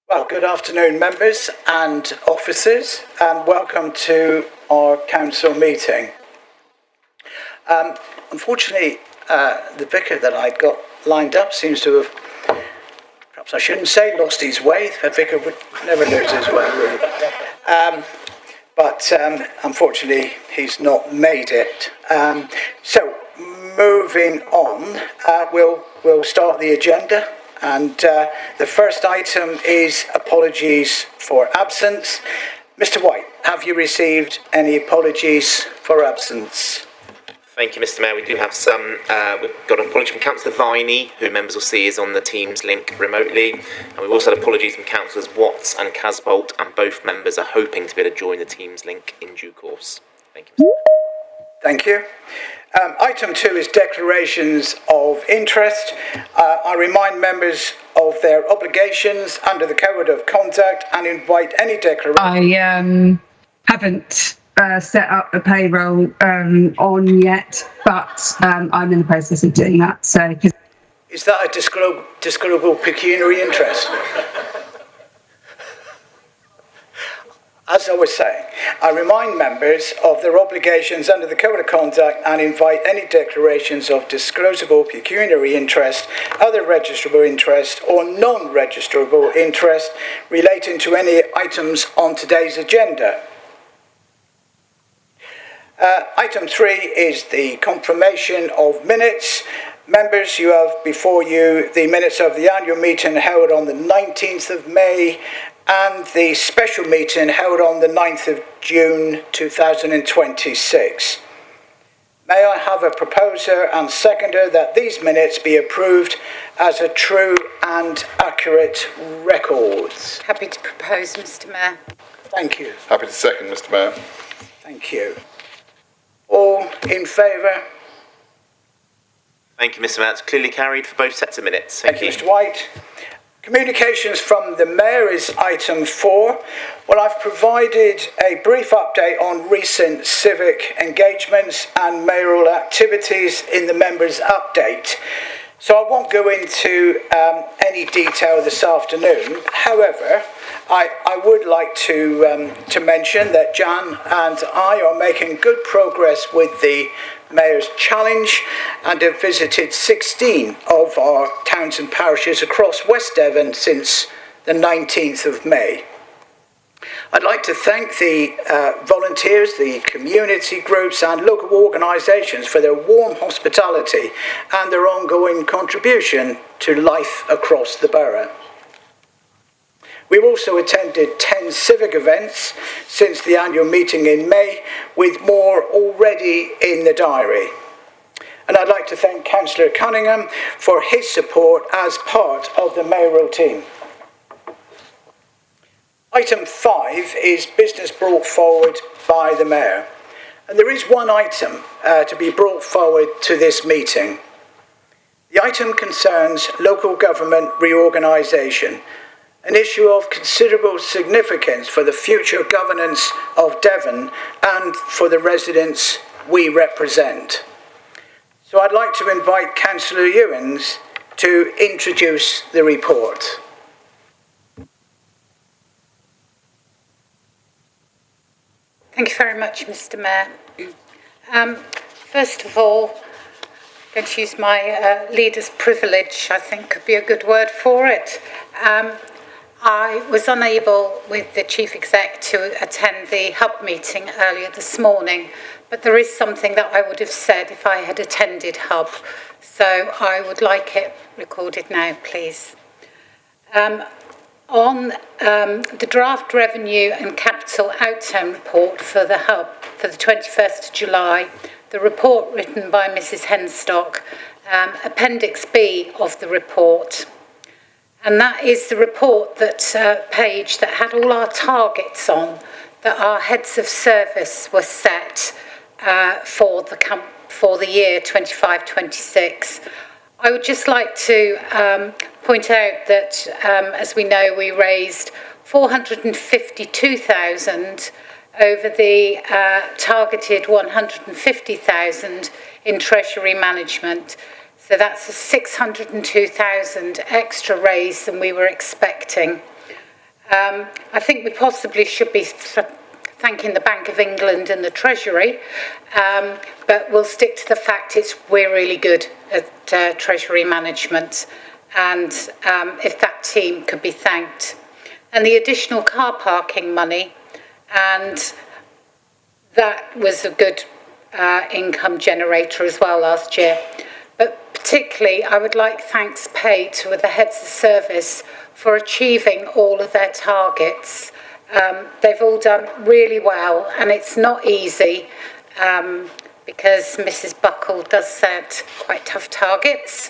Well, good afternoon, members and officers, and welcome to our council meeting. Unfortunately, the vicar that I'd got lined up seems to have, perhaps I shouldn't say, lost his way. A vicar would never lose his way, really. But unfortunately, he's not made it. So, moving on, we'll start the agenda. And the first item is apologies for absence. Mr. White, have you received any apologies for absence? Thank you, Mr. Mayor. We do have some. We've got an apology from Councillor Viney, who members will see is on the Teams link remotely. And we've also had apologies from Councillors Watts and Casbolt, and both members are hoping to be able to join the Teams link in due course. Thank you, Mr. Mayor. Thank you. Item 2 is declarations of interest. I remind members of their obligations under the Code of Conduct and invite any declaration. I haven't set up a payroll on yet, but I'm in the process of doing that. So, is that a disclosable pecuniary interest? As I was saying, I remind members of their obligations under the Code of Conduct and invite any declarations of disclosable pecuniary interest, other registrable interest, or non-registrable interest relating to any items on today's agenda. Item 3 is the confirmation of minutes. Members, you have before you the minutes of the annual meeting held on the 19th of May and the special meeting held on the 9th of June 2026. May I have a proposer and seconder that these minutes be approved as a true and accurate record? Happy to propose, Mr. Mayor. Thank you. Happy to second, Mr. Mayor. Thank you. All in favour? Thank you, Mr. Mayor. It's clearly carried for both sets of minutes. Thank you, Mr. White. Communications from the Mayor is item 4. Well, I've provided a brief update on recent civic engagements and mayoral activities in the members' update. So I won't go into any detail this afternoon. However, I would like to mention that Jan and I are making good progress with the Mayor's Challenge and have visited 16 of our towns and parishes across West Devon since the 19th of May. I'd like to thank the volunteers, the community groups and local organisations for their warm hospitality and their ongoing contribution to life across the borough. We've also attended 10 civic events since the annual meeting in May, with more already in the diary. And I'd like to thank Councillor Cunningham for his support as part of the mayoral team. Item 5 is business brought forward by the Mayor. And there is one item to be brought forward to this meeting. The item concerns local government reorganisation, an issue of considerable significance for the future governance of Devon and for the residents we represent. So I'd like to invite Councillor Ewins to introduce the report. Thank you very much, Mr. Mayor. First of all, I'm going to use my leader's privilege, I think could be a good word for it. I was unable with the Chief Exec to attend the hub meeting earlier this morning, but there is something that I would have said if I had attended hub, so I would like it recorded now, please. On the draft revenue and capital outturn report for the hub for the 21st of July, the report written by Mrs. Henstock, Appendix B of the report. And that is the report that page that had all our targets on that our heads of service were set for the year 25-26. I would just like to point out that, as we know, we raised 452,000 over the targeted 150,000 in Treasury Management. So that's a 602,000 extra raise than we were expecting. I think we possibly should be thanking the Bank of England and the Treasury, but we'll stick to the fact we're really good at Treasury management, and if that team could be thanked. And the additional car parking money, and that was a good income generator as well last year. But particularly, I would like thanks paid to the heads of service for achieving all of their targets. They've all done really well, and it's not easy because Mrs. Buckle does set quite tough targets.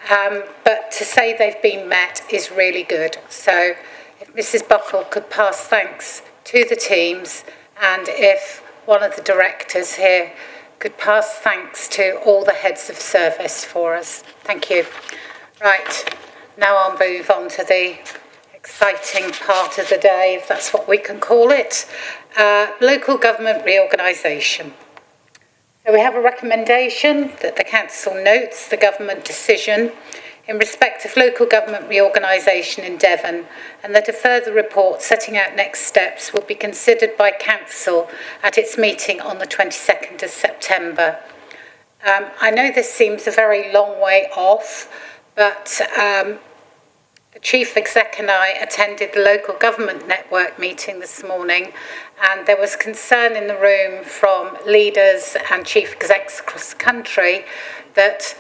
But to say they've been met is really good. So if Mrs. Buckle could pass thanks to the teams, and if one of the directors here could pass thanks to all the heads of service for us. Thank you. Right, now I'll move on to the exciting part of the day, if that's what we can call it, local government reorganisation. So we have a recommendation that the council notes the government decision in respect of local government reorganisation in Devon, and that a further report setting out next steps will be considered by council at its meeting on the 22nd of September. I know this seems a very long way off, but the Chief Exec and I attended the local government network meeting this morning, and there was concern in the room from leaders and chief execs across the country that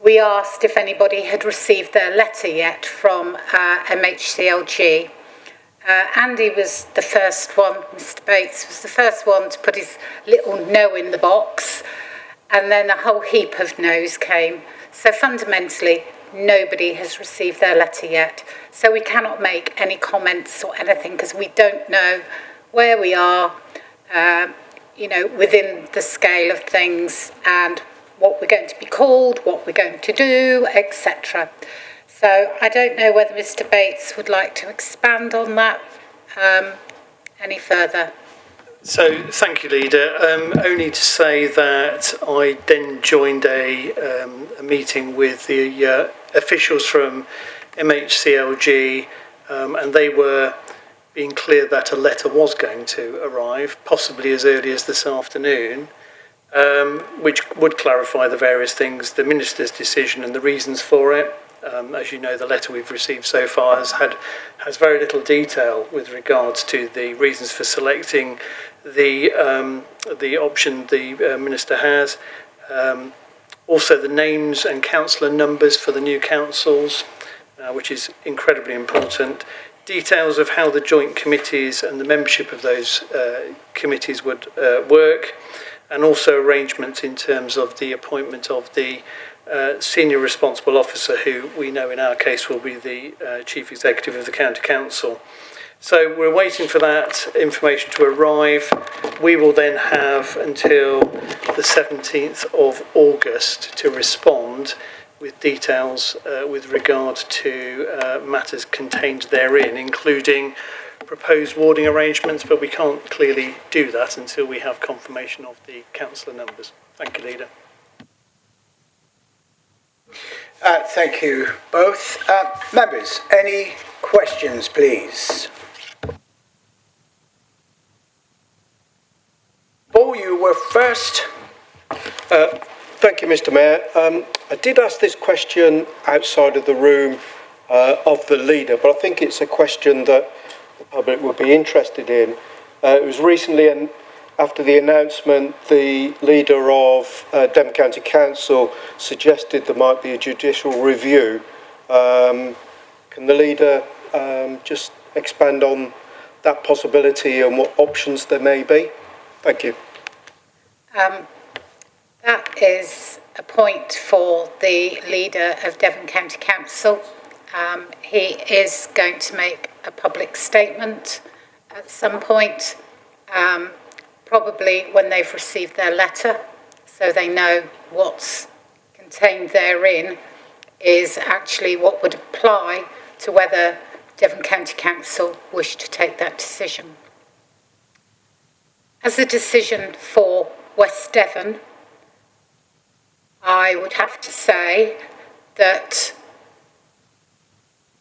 we asked if anybody had received their letter yet from MHCLG. Andy was the first one, Mr. Bates was the first one to put his little no in the box, and then a whole heap of no's came. So fundamentally, nobody has received their letter yet. So we cannot make any comments or anything because we don't know where we are, within the scale of things and what we're going to be called, what we're going to do, etc. So I don't know whether Mr. Bates would like to expand on that any further. So thank you, Leader. Only to say that I then joined a meeting with the officials from MHCLG, and they were being clear that a letter was going to arrive, possibly as early as this afternoon, which would clarify the various things, the Minister's decision and the reasons for it. As you know, the letter we've received so far has very little detail with regards to the reasons for selecting the option the Minister has. Also the names and councillor numbers for the new councils, which is incredibly important. Details of how the joint committees and the membership of those committees would work, and also arrangements in terms of the appointment of the senior responsible officer, who we know in our case will be the Chief Executive of the County Council. So we're waiting for that information to arrive. We will then have until the 17th of August to respond with details with regard to matters contained therein, including proposed warding arrangements, but we can't clearly do that until we have confirmation of the councillor numbers. Thank you, Leader. Thank you both. Members, any questions, please? Paul, you were first. Thank you, Mr. Mayor. I did ask this question outside of the room of the leader, but I think it's a question that the public would be interested in. It was recently, and after the announcement, the leader of Devon County Council suggested there might be a judicial review. Can the leader just expand on that possibility and what options there may be? Thank you. That is a point for the leader of Devon County Council. He is going to make a public statement at some point, probably when they've received their letter, so they know what's contained therein is actually what would apply to whether Devon County Council wish to take that decision. As a decision for West Devon, I would have to say that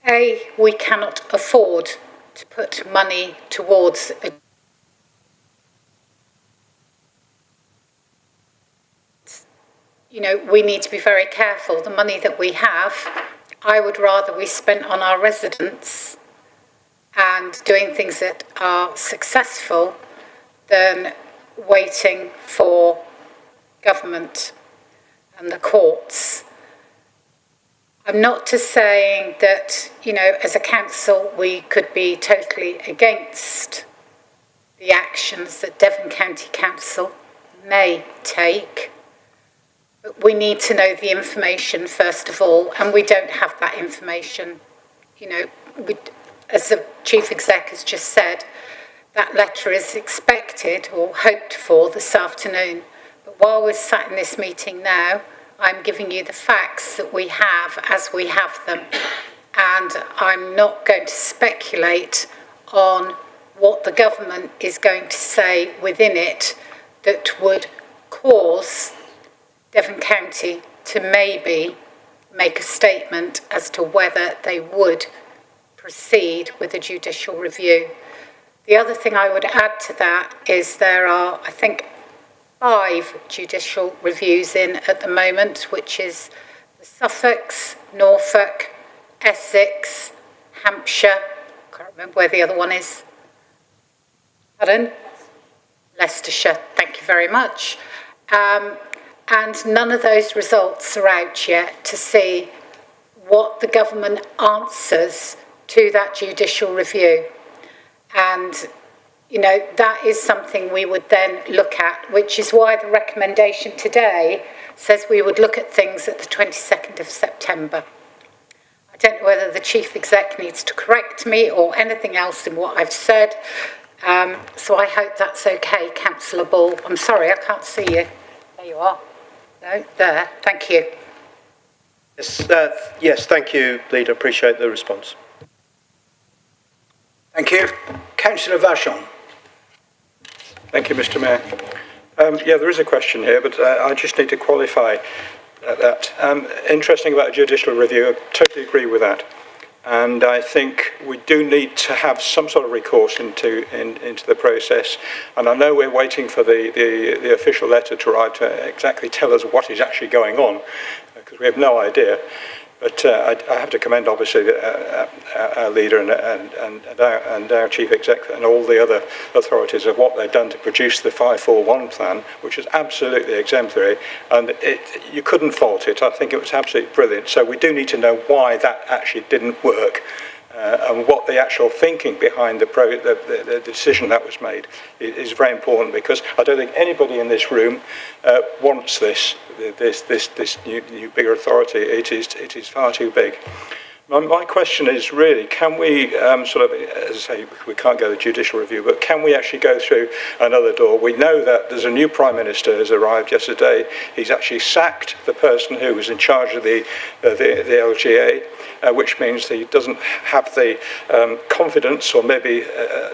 A, we cannot afford to put money towards we need to be very careful. The money that we have, I would rather we spent on our residents and doing things that are successful than waiting for government and the courts. I'm not to saying that, as a council, we could be totally against the actions that Devon County Council may take. But we need to know the information first of all, and we don't have that information. As the Chief Exec has just said, that letter is expected or hoped for this afternoon. But while we're sat in this meeting now, I'm giving you the facts that we have as we have them. And I'm not going to speculate on what the government is going to say within it that would cause Devon County to maybe make a statement as to whether they would proceed with a judicial review. The other thing I would add to that is there are, I think, 5 judicial reviews in at the moment, which is the Suffolk, Norfolk, Essex, Hampshire, can't remember where the other one is. Pardon? Leicestershire, thank you very much. And none of those results are out yet to see what the government answers to that judicial review. And, that is something we would then look at, which is why the recommendation today says we would look at things at the 22nd of September. I don't know whether the Chief Exec needs to correct me or anything else in what I've said. So I hope that's okay, Councillor Ball. I'm sorry, I can't see you. There you are. No, there. Thank you. Yes, thank you, Leader. Appreciate the response. Thank you. Councillor Vachon. Thank you, Mr. Mayor. There is a question here, but I just need to qualify that. Interesting about a judicial review. I totally agree with that. And I think we do need to have some sort of recourse into the process. And I know we're waiting for the official letter to arrive to exactly tell us what is actually going on, because we have no idea. But I have to commend, obviously, our leader and our chief exec and all the other authorities of what they've done to produce the 541 plan, which is absolutely exemplary. And you couldn't fault it. I think it was absolutely brilliant. So we do need to know why that actually didn't work. And what the actual thinking behind the decision that was made is very important, because I don't think anybody in this room wants this new bigger authority. It is far too big. My question is really, can we as I say, we can't go to judicial review, but can we actually go through another door? We know that there's a new Prime Minister who's arrived yesterday. He's actually sacked the person who was in charge of the LGA, which means he doesn't have the confidence, or maybe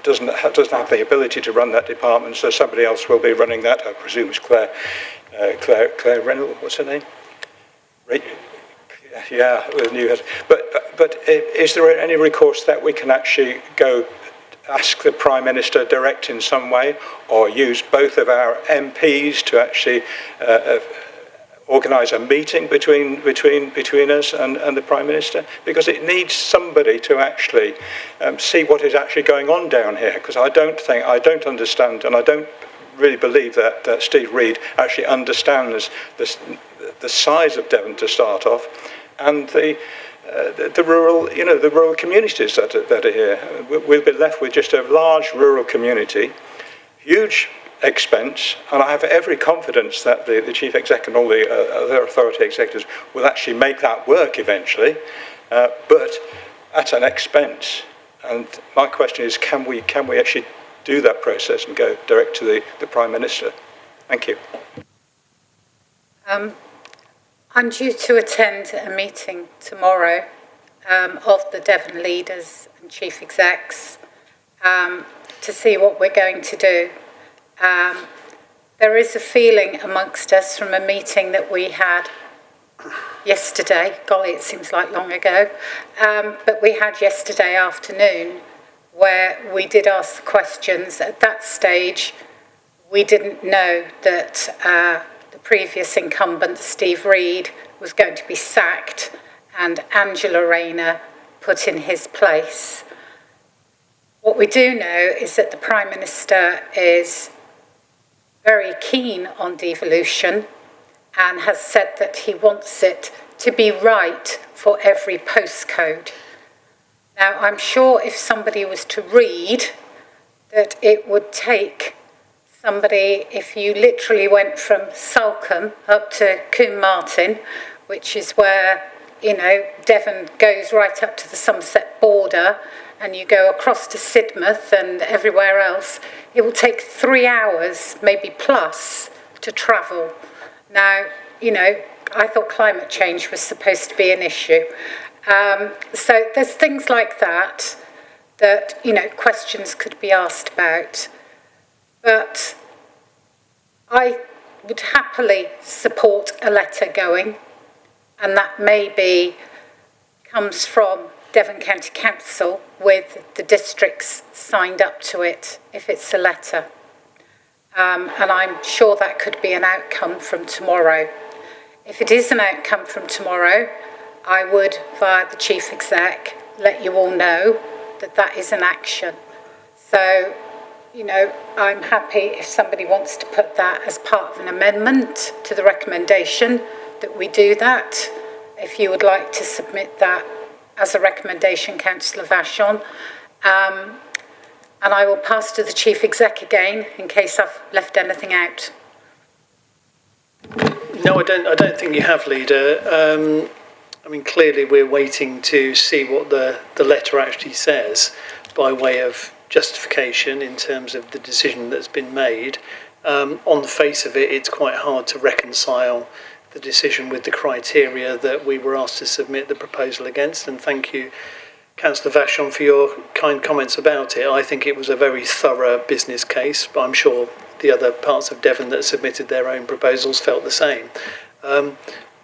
doesn't have the ability to run that department, so somebody else will be running that. I presume it's Claire Reynolds, what's her name? Yeah, with new head. But is there any recourse that we can actually go ask the Prime Minister direct in some way, or use both of our MPs to actually organise a meeting between us and the Prime Minister? Because it needs somebody to actually see what is actually going on down here. Because I don't understand, and I don't really believe that Steve Reed actually understands the size of Devon to start off, and the rural communities that are here. We'll be left with just a large rural community, huge expense, and I have every confidence that the Chief Exec and all the other authority executives will actually make that work eventually, but at an expense. And my question is, can we actually do that process and go direct to the Prime Minister? Thank you. I'm due to attend a meeting tomorrow of the Devon leaders and chief execs to see what we're going to do. There is a feeling amongst us from a meeting that we had yesterday, golly, it seems like long ago, but we had yesterday afternoon, where we did ask the questions. At that stage, we didn't know that the previous incumbent, Steve Reed, was going to be sacked and Angela Rayner put in his place. What we do know is that the Prime Minister is very keen on devolution and has said that he wants it to be right for every postcode. Now, I'm sure if somebody was to read that it would take somebody, if you literally went from Salcombe up to Combe Martin, which is where, Devon goes right up to the Somerset border, and you go across to Sidmouth and everywhere else, it will take 3 hours, maybe plus, to travel. Now, I thought climate change was supposed to be an issue. So there's things like that, questions could be asked about. But I would happily support a letter going, and that maybe comes from Devon County Council with the districts signed up to it, if it's a letter. And I'm sure that could be an outcome from tomorrow. If it is an outcome from tomorrow, I would, via the Chief Exec, let you all know that that is an action. So, I'm happy if somebody wants to put that as part of an amendment to the recommendation, that we do that. If you would like to submit that as a recommendation, Councillor Vachon. And I will pass to the Chief Exec again in case I've left anything out. No, I don't think you have, Leader. Clearly we're waiting to see what the letter actually says by way of justification in terms of the decision that's been made. On the face of it, it's quite hard to reconcile the decision with the criteria that we were asked to submit the proposal against, and thank you, Councillor Vachon, for your kind comments about it. I think it was a very thorough business case, but I'm sure the other parts of Devon that submitted their own proposals felt the same.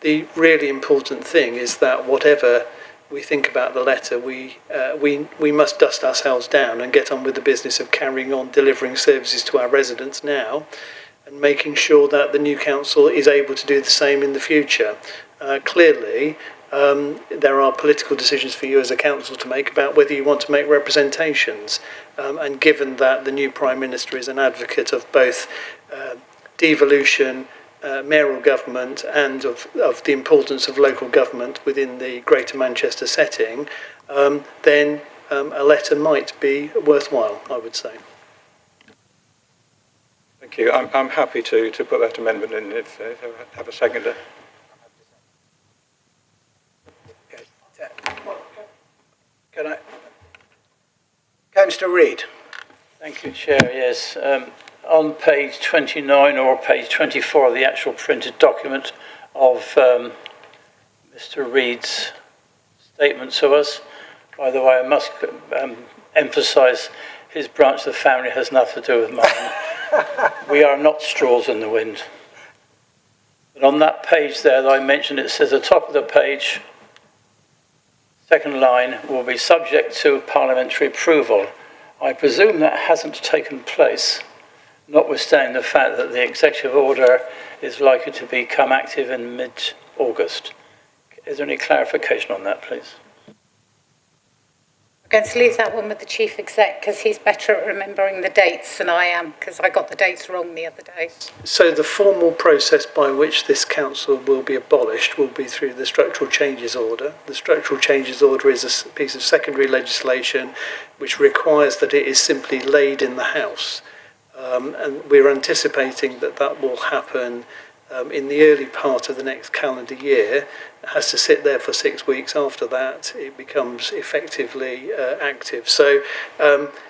The really important thing is that whatever we think about the letter, we must dust ourselves down and get on with the business of carrying on delivering services to our residents now, and making sure that the new council is able to do the same in the future. Clearly, there are political decisions for you as a council to make about whether you want to make representations. And given that the new Prime Minister is an advocate of both devolution, mayoral government, and of the importance of local government within the Greater Manchester setting, then a letter might be worthwhile, I would say. Thank you. I'm happy to put that amendment in if I have a seconder. Can I? Councillor Reid. Thank you, Chair. Yes. On page 29 or page 24 of the actual printed document of Mr. Reid's statement to us, by the way, I must emphasise his branch of the family has nothing to do with mine. We are not straws in the wind. But on that page there that I mentioned, it says at the top of the page, second line, will be subject to parliamentary approval. I presume that hasn't taken place, notwithstanding the fact that the executive order is likely to become active in mid-August. Is there any clarification on that, please? I'm going to leave that one with the Chief Exec because he's better at remembering the dates than I am, because I got the dates wrong the other day. So the formal process by which this council will be abolished will be through the Structural Changes Order. The Structural Changes Order is a piece of secondary legislation which requires that it is simply laid in the House. And we're anticipating that that will happen in the early part of the next calendar year. It has to sit there for 6 weeks. After that, it becomes effectively active. So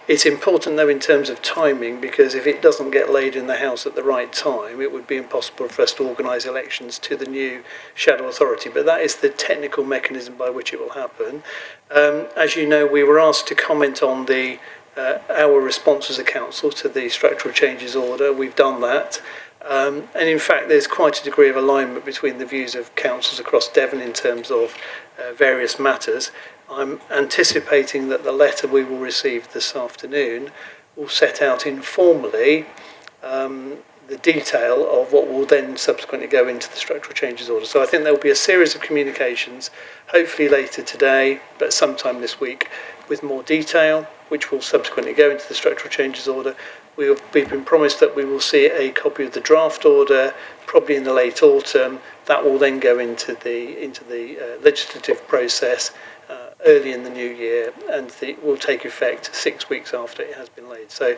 it's important, though, in terms of timing, because if it doesn't get laid in the House at the right time, it would be impossible for us to organise elections to the new shadow authority. But that is the technical mechanism by which it will happen. As you know, we were asked to comment on our response as a council to the Structural Changes Order. We've done that. And in fact, there's quite a degree of alignment between the views of councils across Devon in terms of various matters. I'm anticipating that the letter we will receive this afternoon will set out informally the detail of what will then subsequently go into the structural changes order. So I think there will be a series of communications, hopefully later today, but sometime this week, with more detail, which will subsequently go into the structural changes order. We've been promised that we will see a copy of the draft order probably in the late autumn. That will then go into the legislative process early in the new year, and will take effect 6 weeks after it has been laid. So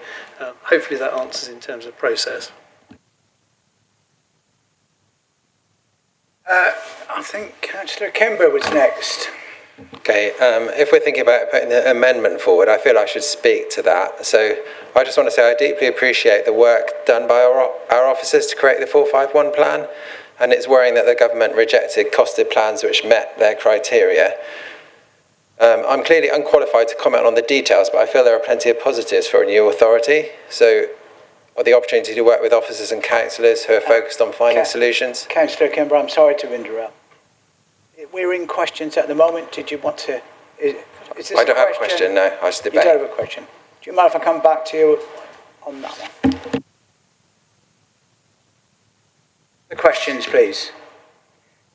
hopefully that answers in terms of process. I think Councillor Kimber was next. Okay, if we're thinking about putting the amendment forward, I feel I should speak to that. So I just want to say I deeply appreciate the work done by our officers to create the 451 plan, and it's worrying that the government rejected costed plans which met their criteria. I'm clearly unqualified to comment on the details, but I feel there are plenty of positives for a new authority. So the opportunity to work with officers and councillors who are focused on finding solutions. Councillor Kimber, I'm sorry to interrupt. We're in questions at the moment. Did you want to... Is this I don't have a question, no. I just debate. You don't have a question. Do you mind if I come back to you on that one? The questions, please.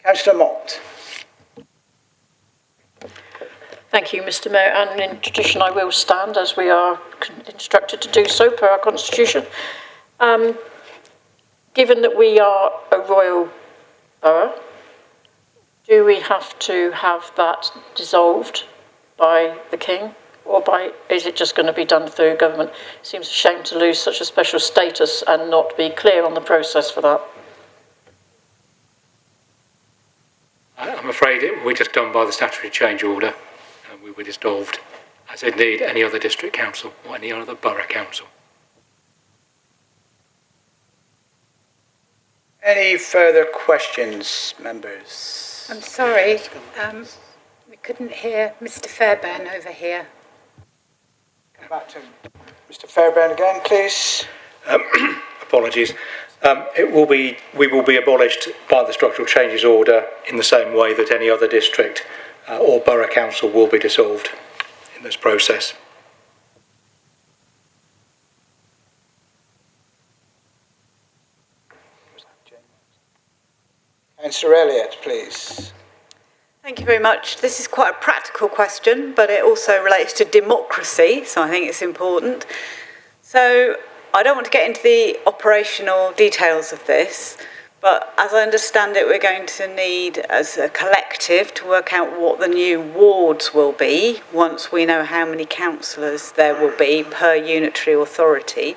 Councillor Mott. Thank you, Mr. Mayor, and in tradition I will stand as we are instructed to do so per our constitution. Given that we are a royal borough, do we have to have that dissolved by the King, or is it just going to be done through government? It seems a shame to lose such a special status and not be clear on the process for that. I'm afraid we're just done by the statutory change order. We were dissolved, as indeed any other district council or any other borough council. Any further questions, members? I'm sorry, we couldn't hear Mr. Fairbairn over here. Come back to Mr. Fairbairn again, please. Apologies. We will be abolished by the structural changes order in the same way that any other district or borough council will be dissolved in this process. Councillor Elliott, please. Thank you very much. This is quite a practical question, but it also relates to democracy, so I think it's important. So I don't want to get into the operational details of this, but as I understand it, we're going to need, as a collective, to work out what the new wards will be once we know how many councillors there will be per unitary authority.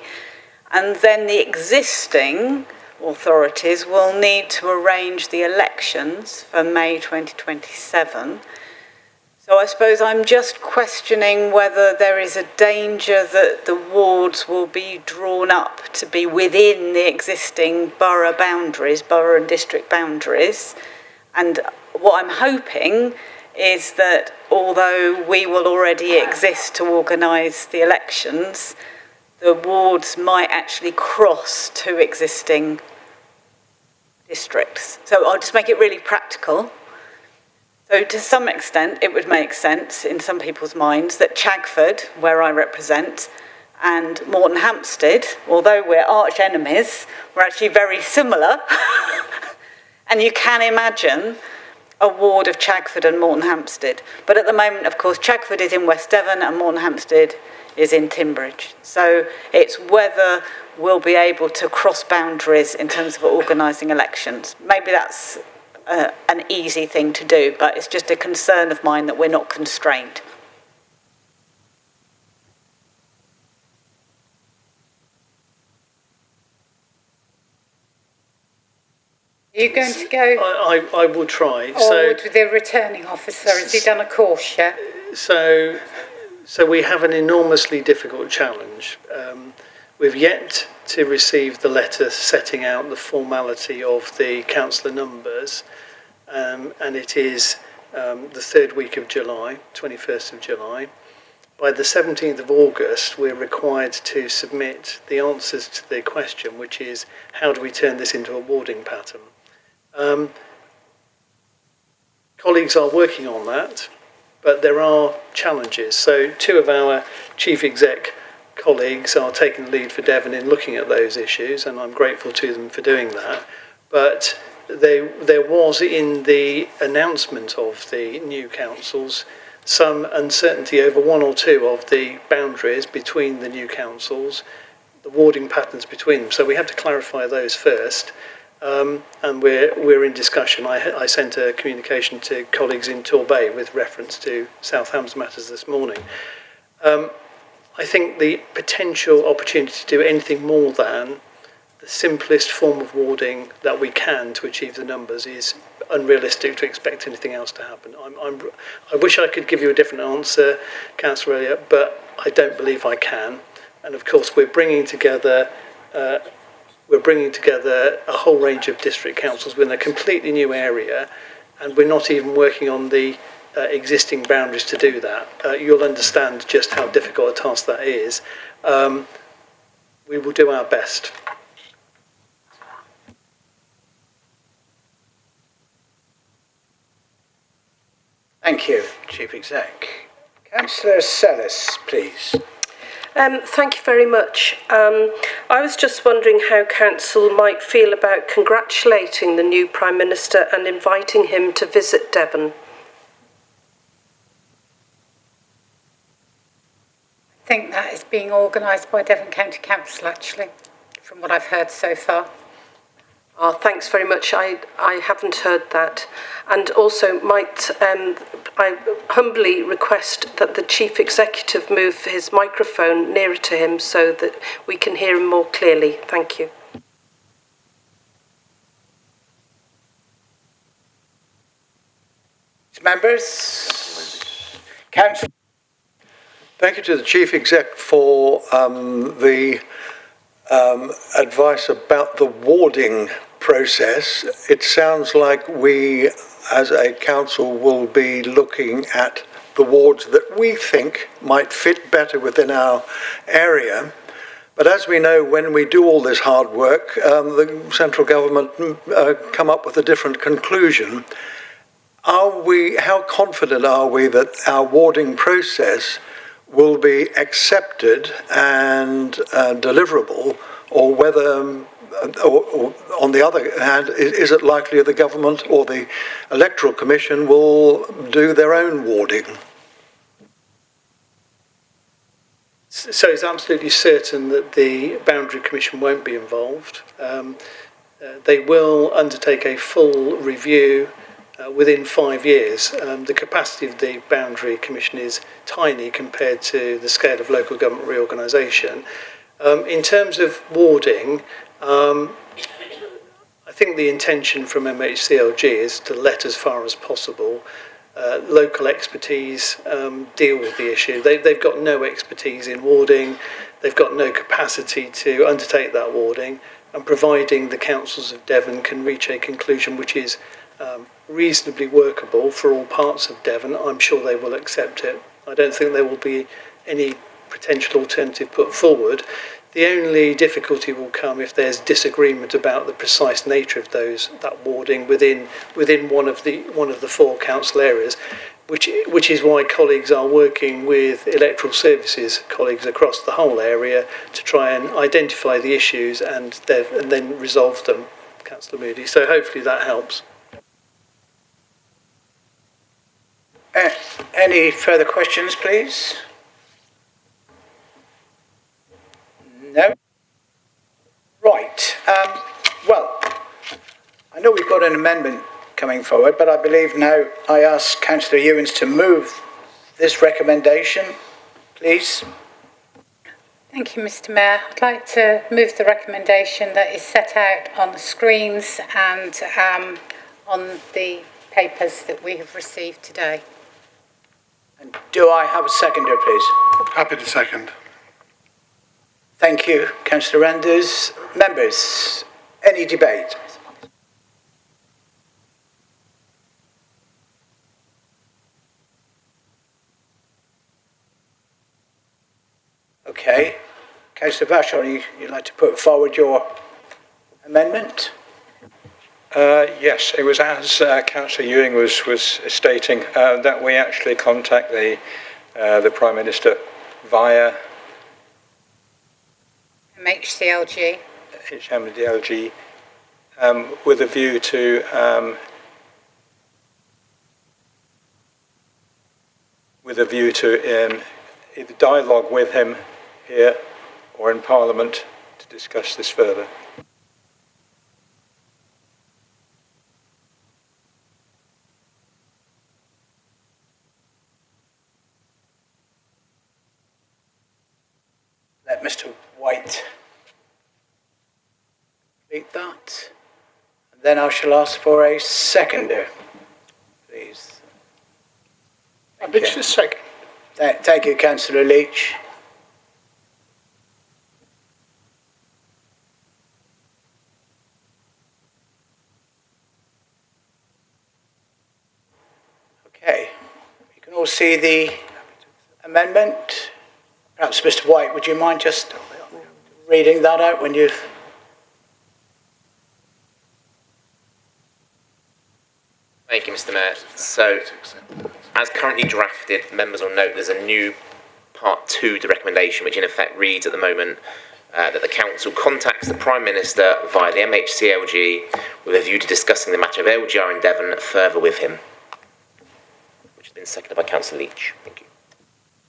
And then the existing authorities will need to arrange the elections for May 2027. So I suppose I'm just questioning whether there is a danger that the wards will be drawn up to be within the existing borough boundaries, borough and district boundaries. And what I'm hoping is that although we will already exist to organise the elections, the wards might actually cross to existing districts. So I'll just make it really practical. So to some extent, it would make sense in some people's minds that Chagford, where I represent, and Morton Hampstead, although we're arch enemies, we're actually very similar. And you can imagine a ward of Chagford and Morton Hampstead. But at the moment, of course, Chagford is in West Devon and Morton Hampstead is in Timbridge. So it's whether we'll be able to cross boundaries in terms of organising elections. Maybe that's an easy thing to do, but it's just a concern of mine that we're not constrained. Are you going to go? I will try. Or with the returning officer, has he done a course yet? So we have an enormously difficult challenge. We've yet to receive the letter setting out the formality of the councillor numbers, and it is the third week of July, 21st of July. By the 17th of August, we're required to submit the answers to the question, which is, how do we turn this into a warding pattern? Colleagues are working on that. but there are challenges. So 2 of our chief exec colleagues are taking the lead for Devon in looking at those issues, and I'm grateful to them for doing that. But there was in the announcement of the new councils some uncertainty over 1 or 2 of the boundaries between the new councils, the warding patterns between them. So we have to clarify those first, and we're in discussion. I sent a communication to colleagues in Torbay with reference to South Hams matters this morning. I think the potential opportunity to do anything more than the simplest form of warding that we can to achieve the numbers is unrealistic to expect anything else to happen. I wish I could give you a different answer, Councillor Elliott, but I don't believe I can. And of course, we're bringing together a whole range of district councils within a completely new area, and we're not even working on the existing boundaries to do that. You'll understand just how difficult a task that is. We will do our best. Thank you, Chief Exec. Councillor Sellis, please. Thank you very much. I was just wondering how Council might feel about congratulating the new Prime Minister and inviting him to visit Devon. I think that is being organised by Devon County Council, actually, from what I've heard so far. Oh, thanks very much. I haven't heard that. And also, might I humbly request that the Chief Executive move his microphone nearer to him so that we can hear him more clearly. Thank you. Members? Councillor. Thank you to the Chief Exec for the advice about the warding process. It sounds like we, as a council, will be looking at the wards that we think might fit better within our area. But as we know, when we do all this hard work, the central government come up with a different conclusion. How confident are we that our warding process will be accepted and deliverable, or whether, or on the other hand, is it likely the government or the Electoral Commission will do their own warding? So it's absolutely certain that the Boundary Commission won't be involved. They will undertake a full review within 5 years. The capacity of the Boundary Commission is tiny compared to the scale of local government reorganisation. In terms of warding, I think the intention from MHCLG is to let as far as possible local expertise deal with the issue. They've got no expertise in warding, they've got no capacity to undertake that warding, and providing the councils of Devon can reach a conclusion which is reasonably workable for all parts of Devon, I'm sure they will accept it. I don't think there will be any potential alternative put forward. The only difficulty will come if there's disagreement about the precise nature of that warding within one of the 4 council areas, which is why colleagues are working with electoral services colleagues across the whole area to try and identify the issues and then resolve them, Councillor Moody. So hopefully that helps. Any further questions, please? No? Right. Well, I know we've got an amendment coming forward, but I believe now I ask Councillor Ewins to move this recommendation, please. Thank you, Mr. Mayor. I'd like to move the recommendation that is set out on the screens and on the papers that we have received today. And do I have a seconder, please? Happy to second. Thank you, Councillor Enders. Members, any debate? Okay. Councillor Vachon, you'd like to put forward your amendment? Yes, it was as Councillor Ewing was stating that we actually contact the Prime Minister via MHCLG. HMDLG with a view to either dialogue with him here or in Parliament to discuss this further. Let Mr. White complete that. And then I shall ask for a seconder, please. Which is second? Thank you, Councillor Leach. Okay, you can all see the amendment. Perhaps, Mr. White, would you mind just reading that out when you've... Thank you, Mr. Mayor. So, as currently drafted, members will note there's a new part 2 to the recommendation, which in effect reads at the moment that the Council contacts the Prime Minister via the MHCLG with a view to discussing the matter of LGR in Devon further with him, which has been seconded by Councillor Leach. Thank you.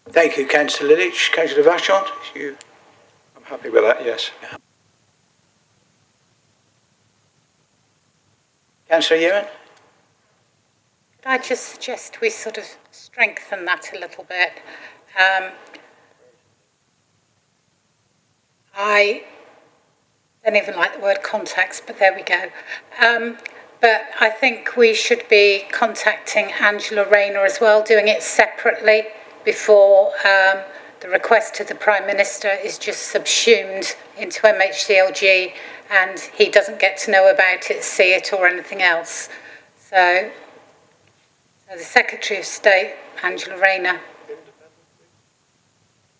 Thank you, Councillor Leach. Councillor Vachon, I'm happy with that, yes. Councillor Ewan? Could I just suggest we sort of strengthen that a little bit? I don't even like the word contacts, but there we go. But I think we should be contacting Angela Rayner as well, doing it separately before the request to the Prime Minister is just subsumed into MHCLG and he doesn't get to know about it, see it or anything else. So the Secretary of State, Angela Rayner.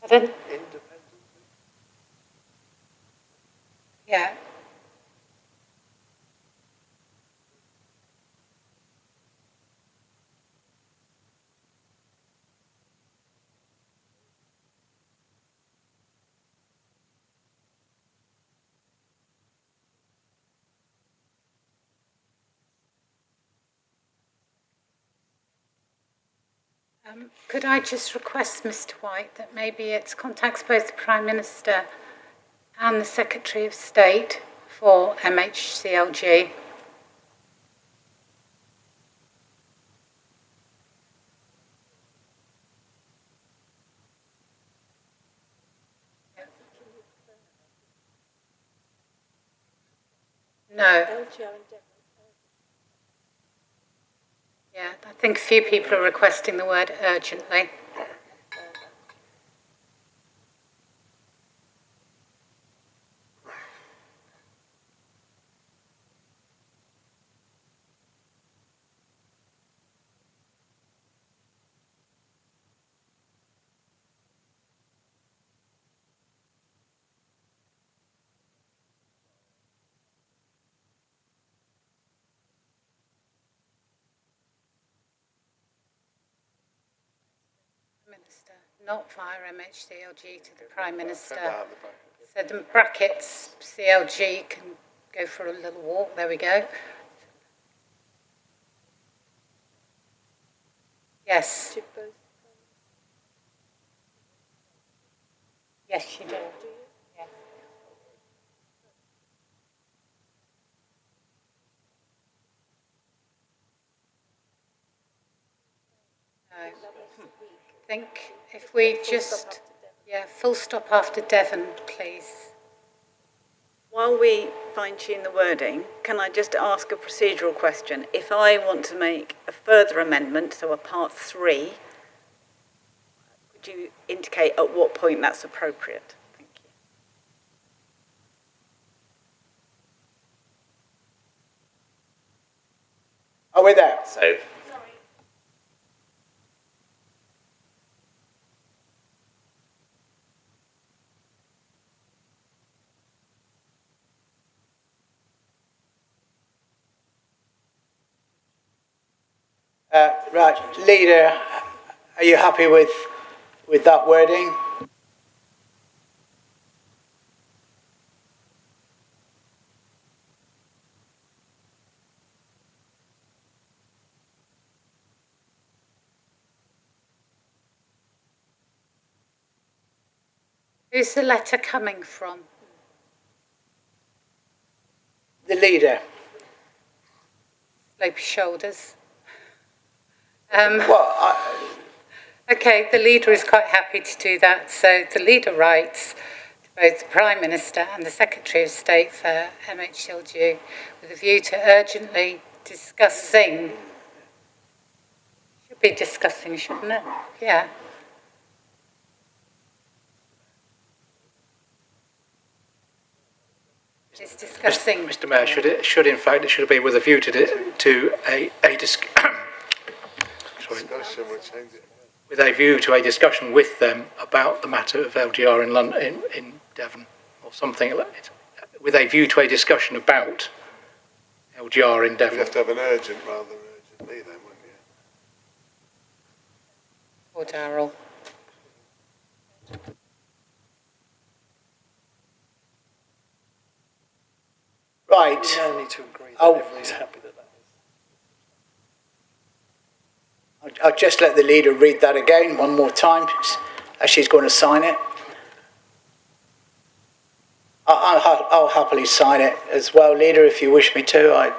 Pardon? Yeah. Could I just request, Mr. White, that maybe it contacts both the Prime Minister and the Secretary of State for MHCLG? No. Yeah, I think a few people are requesting the word urgently. Minister, not via MHCLG to the Prime Minister. So the brackets, CLG can go for a little walk. There we go. Yes. Yes, you do. Yes. No. I think if we just, full stop after Devon, please. While we fine-tune the wording, can I just ask a procedural question? If I want to make a further amendment, so a part 3, could you indicate at what point that's appropriate? Thank you. Are we there? So, Right, Leader, are you happy with that wording? Who's the letter coming from? The Leader. Slope your shoulders. Okay, the Leader is quite happy to do that. So the Leader writes to both the Prime Minister and the Secretary of State for MHLG with a view to urgently discussing. Should be discussing, shouldn't it? Yeah. It's discussing. Mr. Mayor, should in fact it should be with a view to with a view to a discussion with them about the matter of LGR in London, in Devon, or something like it. With a view to a discussion about LGR in Devon. You'd have to have an urgent rather than urgently then, wouldn't you? Or Darrell. Right. We now need to agree that everybody's happy that is. I'll just let the Leader read that again one more time as she's going to sign it. I'll happily sign it as well, Leader, if you wish me to. I'm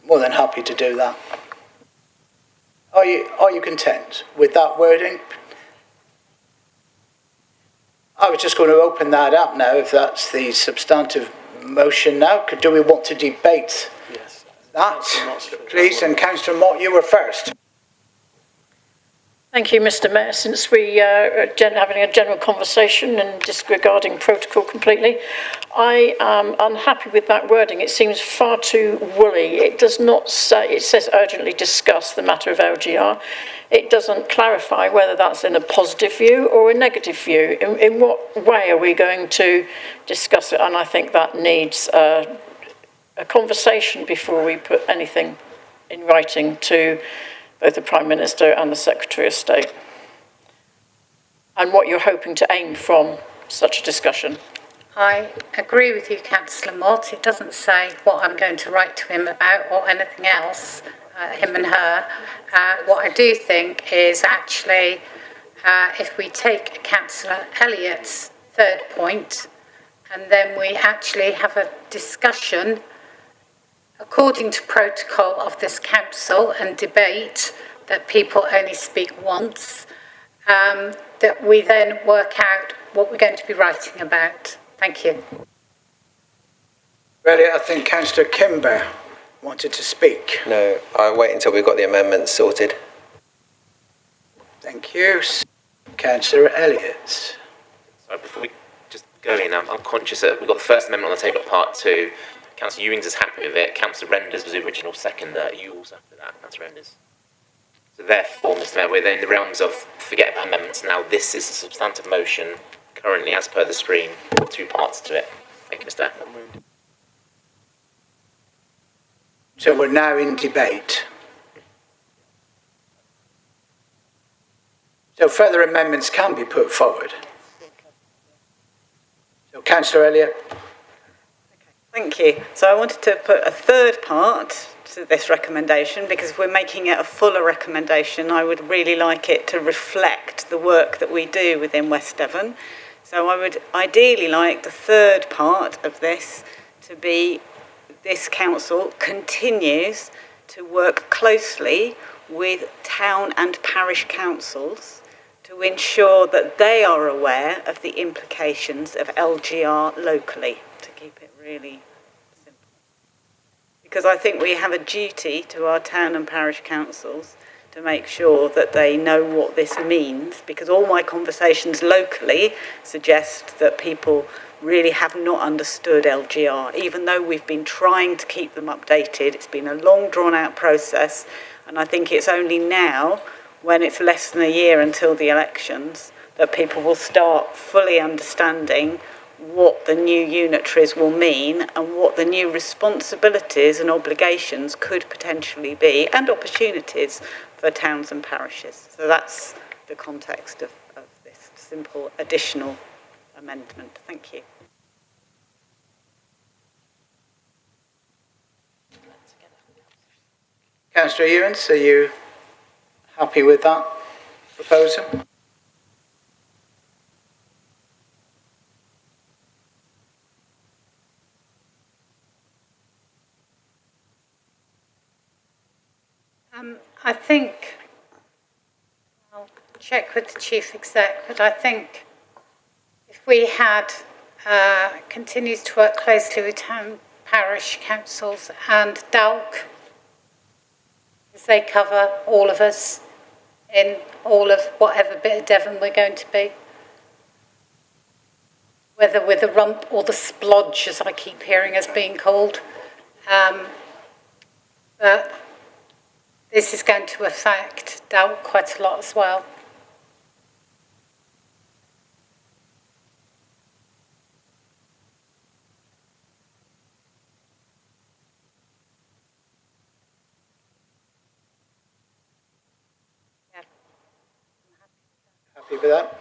more than happy to do that. Are you content with that wording? I was just going to open that up now, if that's the substantive motion now. Do we want to debate that? Please, and Councillor Mott, you were first. Thank you, Mr. Mayor. Since we are having a general conversation and disregarding protocol completely, I am unhappy with that wording. It seems far too woolly. It does not say, it says urgently discuss the matter of LGR. It doesn't clarify whether that's in a positive view or a negative view. In what way are we going to discuss it? And I think that needs a conversation before we put anything in writing to both the Prime Minister and the Secretary of State, and what you're hoping to aim from such a discussion. I agree with you, Councillor Mott. It doesn't say what I'm going to write to him about or anything else, him and her. What I do think is actually, if we take Councillor Elliott's third point, and then we actually have a discussion according to protocol of this council and debate that people only speak once, that we then work out what we're going to be writing about. Thank you. Really, I think Councillor Kimber wanted to speak. No, I'll wait until we've got the amendments sorted. Thank you. Councillor Elliott. So before we just go in, I'm conscious that we've got the first amendment on the table, part 2. Councillor Ewings is happy with it. Councillor Renders was the original seconder. Are you also happy with that, Councillor Renders? So therefore, Mr. Mayor, we're then in the realms of forget about amendments now. This is a substantive motion, currently as per the screen, 2 parts to it. Thank you, Mr. Mayor. So we're now in debate. So further amendments can be put forward. So Councillor Elliott. Thank you. So I wanted to put a third part to this recommendation, because if we're making it a fuller recommendation, I would really like it to reflect the work that we do within West Devon. So I would ideally like the third part of this to be this council continues to work closely with town and parish councils to ensure that they are aware of the implications of LGR locally, to keep it really simple. Because I think we have a duty to our town and parish councils to make sure that they know what this means, because all my conversations locally suggest that people really have not understood LGR, even though we've been trying to keep them updated. It's been a long, drawn-out process, and I think it's only now, when it's less than a year until the elections, that people will start fully understanding what the new unitaries will mean and what the new responsibilities and obligations could potentially be, and opportunities for towns and parishes. So that's the context of this simple additional amendment. Thank you. Councillor Ewens, are you happy with that proposal? I think, I'll check with the Chief Exec, but I think if we had continues to work closely with town parish councils and DALC, as they cover all of us in all of whatever bit of Devon we're going to be, whether with the rump or the splodge, as I keep hearing us being called. But this is going to affect DALC quite a lot as well. Yeah. Happy with that?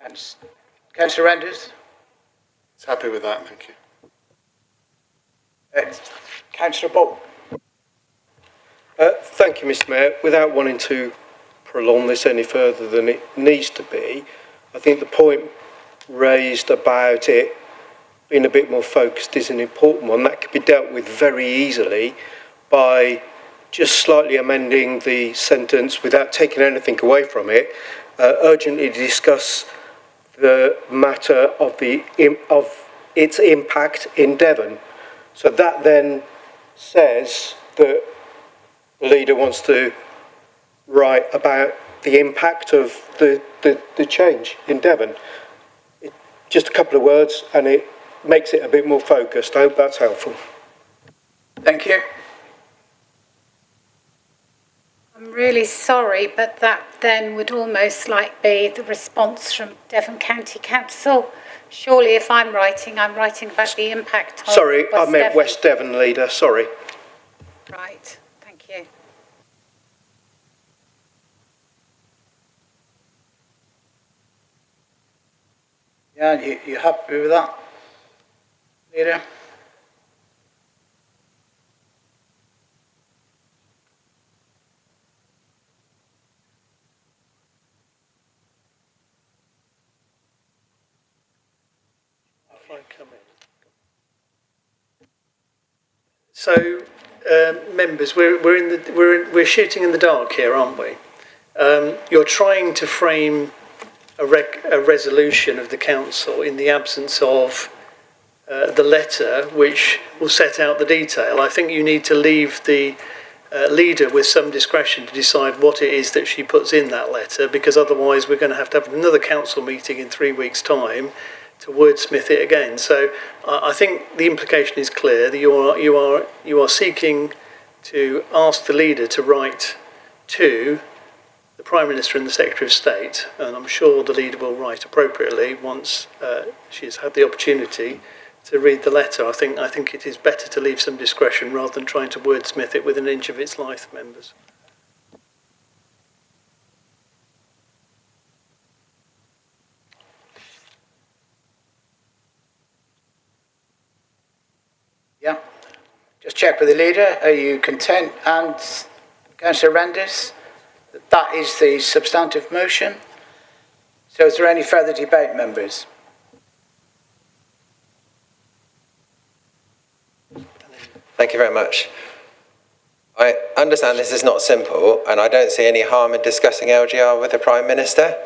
And Councillor Renders? Happy with that, thank you. Councillor Bolt? Thank you, Mr. Mayor. Without wanting to prolong this any further than it needs to be, I think the point raised about it being a bit more focused is an important one. That could be dealt with very easily by just slightly amending the sentence without taking anything away from it. Urgently discuss the matter of its impact in Devon. So that then says that the leader wants to write about the impact of the change in Devon. Just a couple of words and it makes it a bit more focused. I hope that's helpful. Thank you. I'm really sorry, but that then would almost like be the response from Devon County Council. Surely if I'm writing about the impact on Sorry, I meant Devon. West Devon leader, sorry. Right, thank you. Yeah, you happy with that, leader? So, members, we're shooting in the dark here, aren't we? You're trying to frame a resolution of the council in the absence of the letter, which will set out the detail. I think you need to leave the leader with some discretion to decide what it is that she puts in that letter, because otherwise we're going to have another council meeting in 3 weeks' time to wordsmith it again. So I think the implication is clear that you are seeking to ask the leader to write to the Prime Minister and the Secretary of State, and I'm sure the leader will write appropriately once she's had the opportunity to read the letter. I think it is better to leave some discretion rather than trying to wordsmith it within an inch of its life, members. Yeah. Just check with the leader. Are you content? And Councillor Renders, that is the substantive motion. So is there any further debate, members? Thank you very much. I understand this is not simple, and I don't see any harm in discussing LGR with the Prime Minister.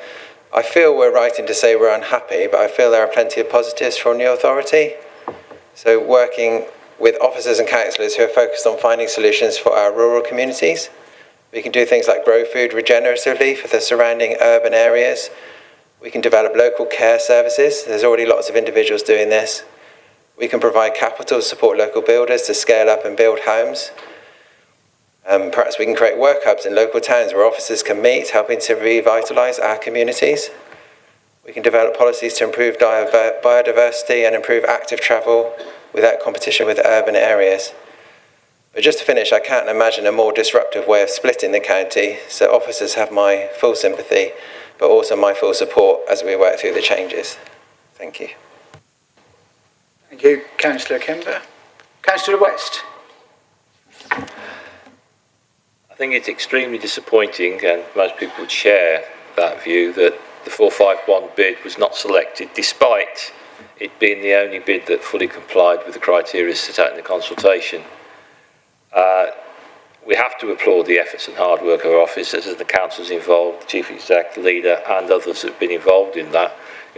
I feel we're writing to say we're unhappy, but I feel there are plenty of positives from new authority. So working with officers and councillors who are focused on finding solutions for our rural communities. We can do things like grow food regeneratively for the surrounding urban areas. We can develop local care services. There's already lots of individuals doing this. We can provide capital to support local builders to scale up and build homes. Perhaps we can create work hubs in local towns where officers can meet, helping to revitalise our communities. We can develop policies to improve biodiversity and improve active travel without competition with urban areas. But just to finish, I can't imagine a more disruptive way of splitting the county, so officers have my full sympathy, but also my full support as we work through the changes. Thank you. Thank you, Councillor Kimber. Councillor West. I think it's extremely disappointing, and most people would share that view, that the 451 bid was not selected, despite it being the only bid that fully complied with the criteria set out in the consultation. We have to applaud the efforts and hard work of our officers and the councils involved, the Chief Exec, the leader and others that have been involved in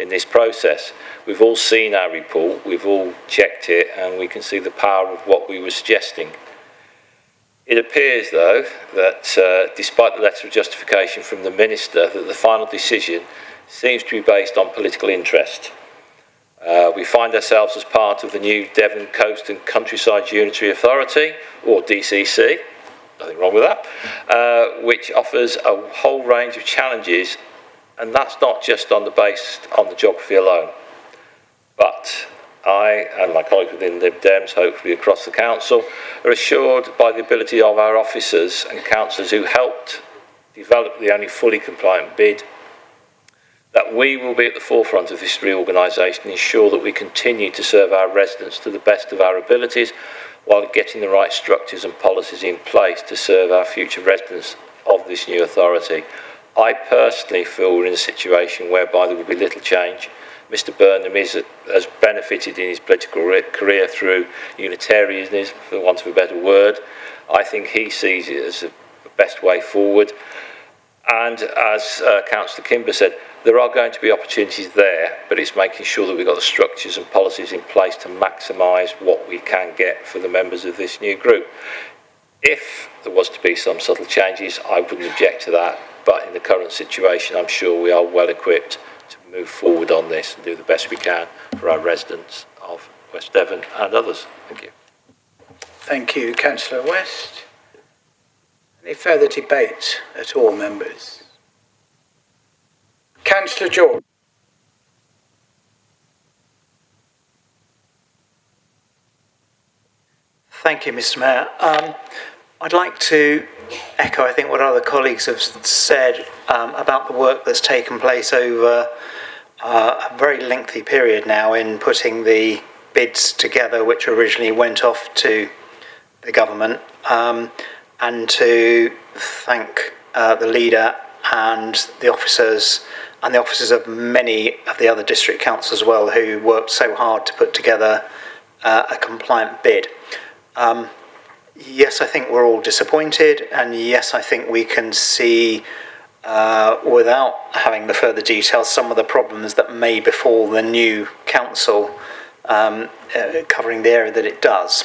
this process. We've all seen our report, we've all checked it, and we can see the power of what we were suggesting. It appears, though, that despite the letter of justification from the Minister, that the final decision seems to be based on political interest. We find ourselves as part of the new Devon Coast and Countryside Unitary Authority, or DCC, nothing wrong with that, which offers a whole range of challenges, and that's not just based on the geography alone. But I and my colleagues within Lib Dems, hopefully across the council, are assured by the ability of our officers and councillors who helped develop the only fully compliant bid, that we will be at the forefront of this reorganisation and ensure that we continue to serve our residents to the best of our abilities while getting the right structures and policies in place to serve our future residents of this new authority. I personally feel we're in a situation whereby there will be little change. Mr Burnham has benefited in his political career through Unitarianism, for want of a better word. I think he sees it as the best way forward. And as Councillor Kimber said, there are going to be opportunities there, but it's making sure that we've got the structures and policies in place to maximise what we can get for the members of this new group. If there was to be some subtle changes, I wouldn't object to that, but in the current situation, I'm sure we are well equipped to move forward on this and do the best we can for our residents of West Devon and others. Thank you. Thank you, Councillor West. Any further debate at all, members? Councillor George. Thank you, Mr Mayor. I'd like to echo, I think, what other colleagues have said about the work that's taken place over a very lengthy period now in putting the bids together, which originally went off to the government, and to thank the leader and the officers of many of the other district councils as well, who worked so hard to put together a compliant bid. Yes, I think we're all disappointed, and yes, I think we can see, without having the further details, some of the problems that may befall the new council covering the area that it does.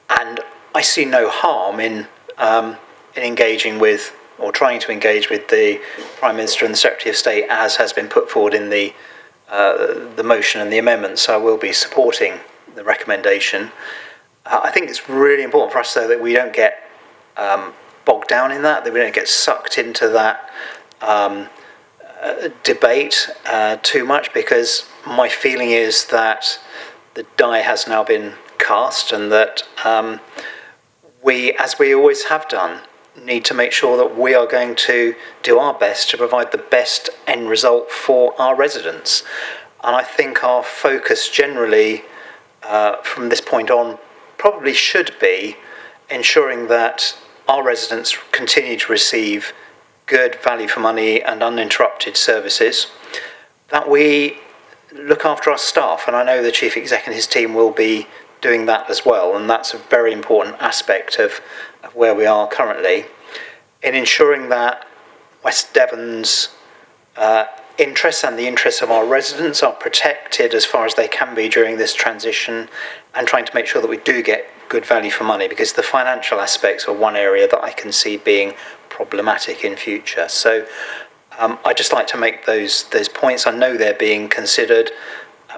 And I see no harm in engaging with, or trying to engage with, the Prime Minister and the Secretary of State, as has been put forward in the motion and the amendment. So I will be supporting the recommendation. I think it's really important for us, though, that we don't get bogged down in that we don't get sucked into that debate too much, because my feeling is that the die has now been cast, and that we, as we always have done, need to make sure that we are going to do our best to provide the best end result for our residents. And I think our focus generally from this point on probably should be ensuring that our residents continue to receive good value for money and uninterrupted services, that we look after our staff, and I know the Chief Exec and his team will be doing that as well, and that's a very important aspect of where we are currently, in ensuring that West Devon's interests and the interests of our residents are protected as far as they can be during this transition, and trying to make sure that we do get good value for money, because the financial aspects are one area that I can see being problematic in future. So I'd just like to make those points. I know they're being considered,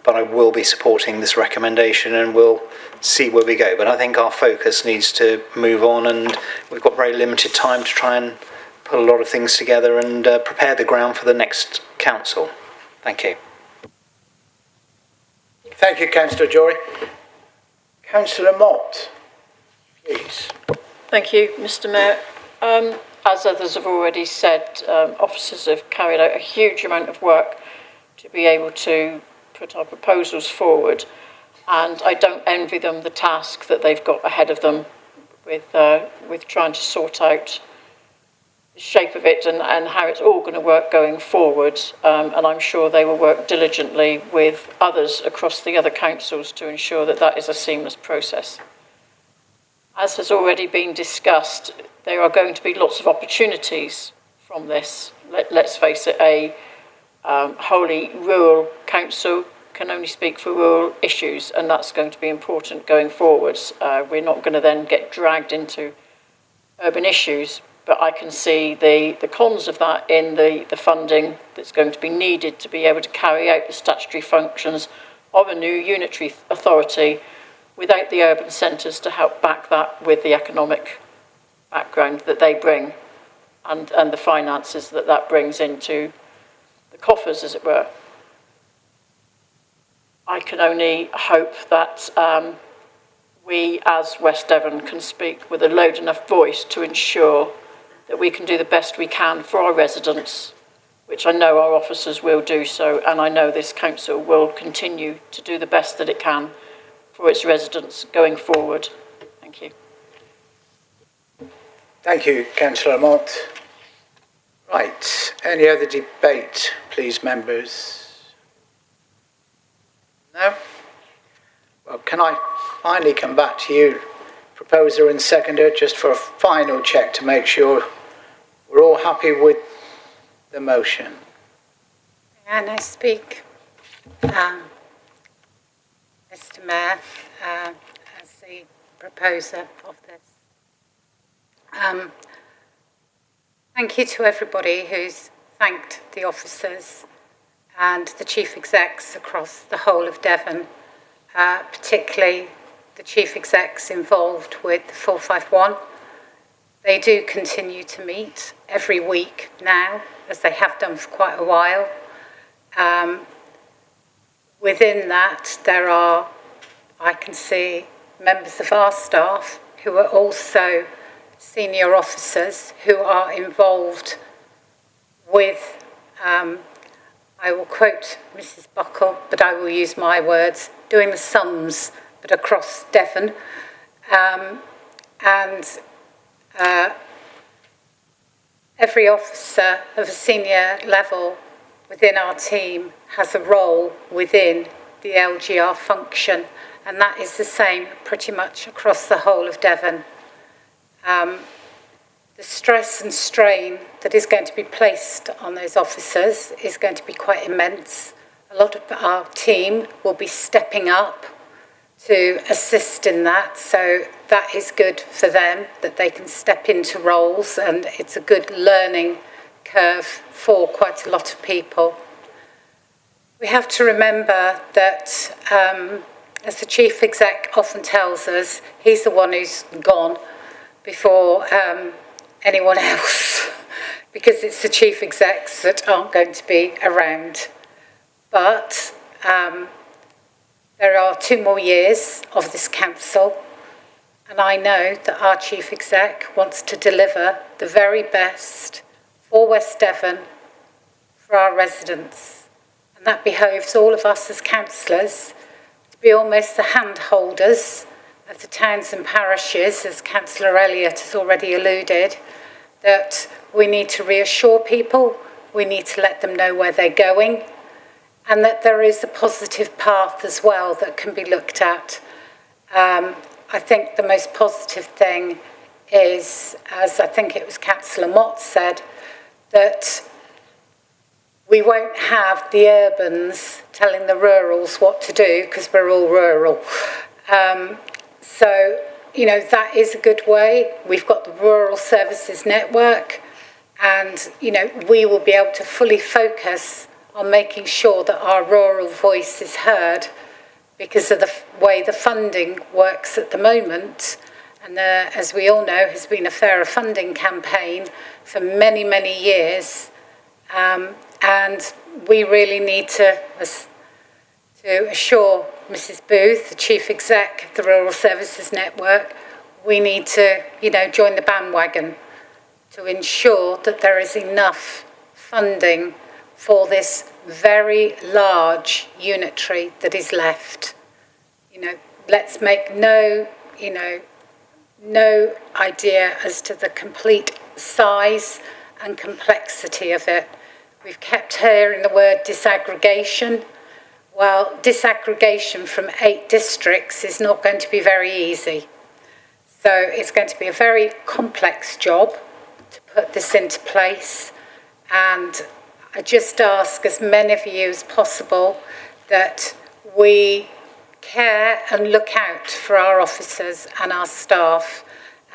but I will be supporting this recommendation and we'll see where we go. But I think our focus needs to move on, and we've got very limited time to try and put a lot of things together and prepare the ground for the next council. Thank you. Thank you, Councillor Jory. Councillor Mott, please. Thank you, Mr. Mayor. As others have already said, officers have carried out a huge amount of work to be able to put our proposals forward, and I don't envy them the task that they've got ahead of them with trying to sort out the shape of it and how it's all going to work going forward, and I'm sure they will work diligently with others across the other councils to ensure that that is a seamless process. As has already been discussed, there are going to be lots of opportunities from this. Let's face it, a wholly rural council can only speak for rural issues, and that's going to be important going forwards. We're not going to then get dragged into urban issues, but I can see the cons of that in the funding that's going to be needed to be able to carry out the statutory functions of a new unitary authority without the urban centres to help back that with the economic background that they bring and the finances that brings into the coffers, as it were. I can only hope that we as West Devon can speak with a loud enough voice to ensure that we can do the best we can for our residents, which I know our officers will do so, and I know this council will continue to do the best that it can for its residents going forward. Thank you. Thank you, Councillor Mott. Right, any other debate, please, members? No? Well, can I finally come back to you, proposer and seconder, just for a final check to make sure we're all happy with the motion? And I speak, Mr. Mayor, as the proposer of this. Thank you to everybody who's thanked the officers and the chief execs across the whole of Devon, particularly the chief execs involved with the 451. They do continue to meet every week now, as they have done for quite a while. Within that, there are, I can see, members of our staff who are also senior officers who are involved with, I will quote Mrs. Buckle, but I will use my words, doing the sums, but across Devon. Every officer of a senior level within our team has a role within the LGR function, and that is the same pretty much across the whole of Devon. The stress and strain that is going to be placed on those officers is going to be quite immense. A lot of our team will be stepping up to assist in that, so that is good for them, that they can step into roles, and it's a good learning curve for quite a lot of people. We have to remember that, as the chief exec often tells us, he's the one who's gone before anyone else, because it's the chief execs that aren't going to be around. But there are 2 more years of this council, and I know that our chief exec wants to deliver the very best for West Devon, for our residents. And that behoves all of us as councillors to be almost the hand holders of the towns and parishes, as Councillor Elliott has already alluded, that we need to reassure people, we need to let them know where they're going, and that there is a positive path as well that can be looked at. I think the most positive thing is, as I think it was Councillor Mott said, that we won't have the urbans telling the rurals what to do, because we're all rural. So, you know, that is a good way. We've got the Rural Services Network, and, you know, we will be able to fully focus on making sure that our rural voice is heard because of the way the funding works at the moment. And there, as we all know, has been a fairer funding campaign for many, many years. And we really need to assure Mrs. Booth, the Chief Exec of the Rural Services Network, we need to, join the bandwagon to ensure that there is enough funding for this very large unitary that is left. Let's make no idea as to the complete size and complexity of it. We've kept hearing the word disaggregation. Well, disaggregation from 8 districts is not going to be very easy. So it's going to be a very complex job to put this into place. And I just ask as many of you as possible that we care and look out for our officers and our staff.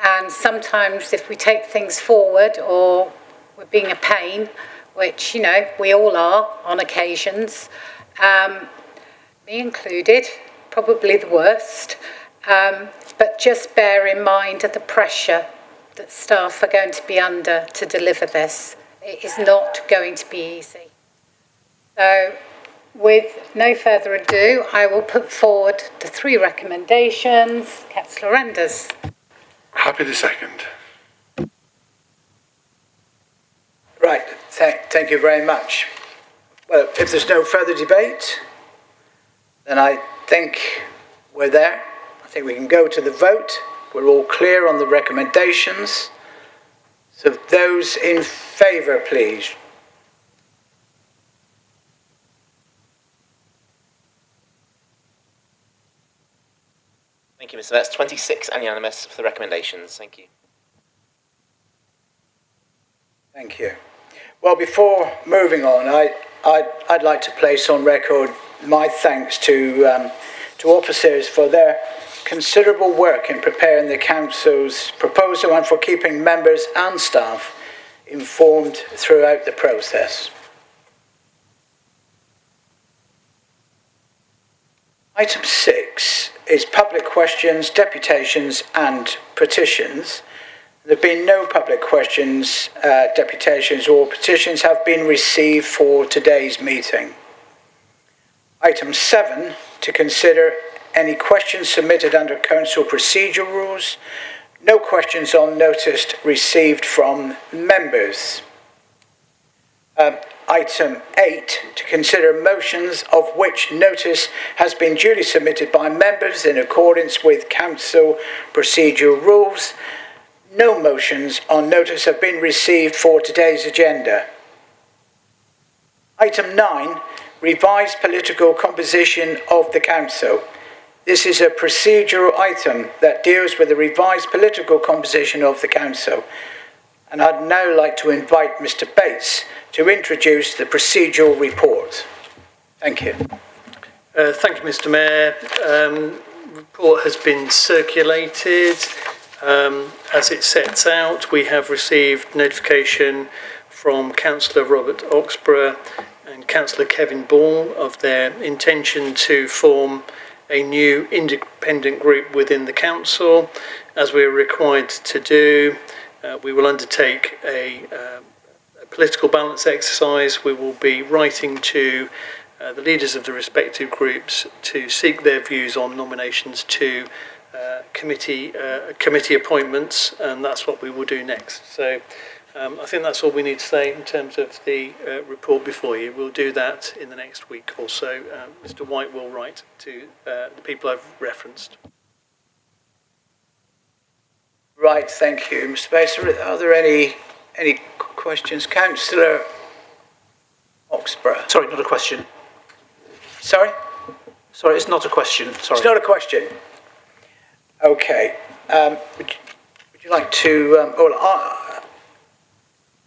And sometimes if we take things forward or we're being a pain, which, we all are on occasions, me included, probably the worst, but just bear in mind the pressure that staff are going to be under to deliver this. It is not going to be easy. So, with no further ado, I will put forward the 3 recommendations. Councillor Renders. Happy to second. Right, thank you very much. Well, if there's no further debate, then I think we're there. I think we can go to the vote. We're all clear on the recommendations. So those in favour, please. Thank you, Mr. Mayor. That's 26 and unanimous for the recommendations. Thank you. Thank you. Well, before moving on, I'd like to place on record my thanks to officers for their considerable work in preparing the Council's proposal and for keeping members and staff informed throughout the process. Item 6 is public questions, deputations and petitions. There have been no public questions, deputations or petitions have been received for today's meeting. Item 7, to consider any questions submitted under Council procedure rules. No questions on notice received from members. Item 8, to consider motions of which notice has been duly submitted by members in accordance with Council procedure rules. No motions on notice have been received for today's agenda. Item 9, revised political composition of the Council. This is a procedural item that deals with the revised political composition of the Council. And I'd now like to invite Mr. Bates to introduce the procedural report. Thank you. Thank you, Mr. Mayor. Report has been circulated. As it sets out, we have received notification from Councillor Robert Oxborough and Councillor Kevin Ball of their intention to form a new independent group within the Council. As we are required to do, we will undertake a political balance exercise. We will be writing to the leaders of the respective groups to seek their views on nominations to committee appointments, and that's what we will do next. So I think that's all we need to say in terms of the report before you. We'll do that in the next week or so. Mr. White will write to the people I've referenced. Right, thank you. Mr. Bates, are there any questions? Councillor Oxborough. Sorry, not a question. Sorry? Sorry, it's not a question. Sorry. It's not a question. Okay. Would you like to...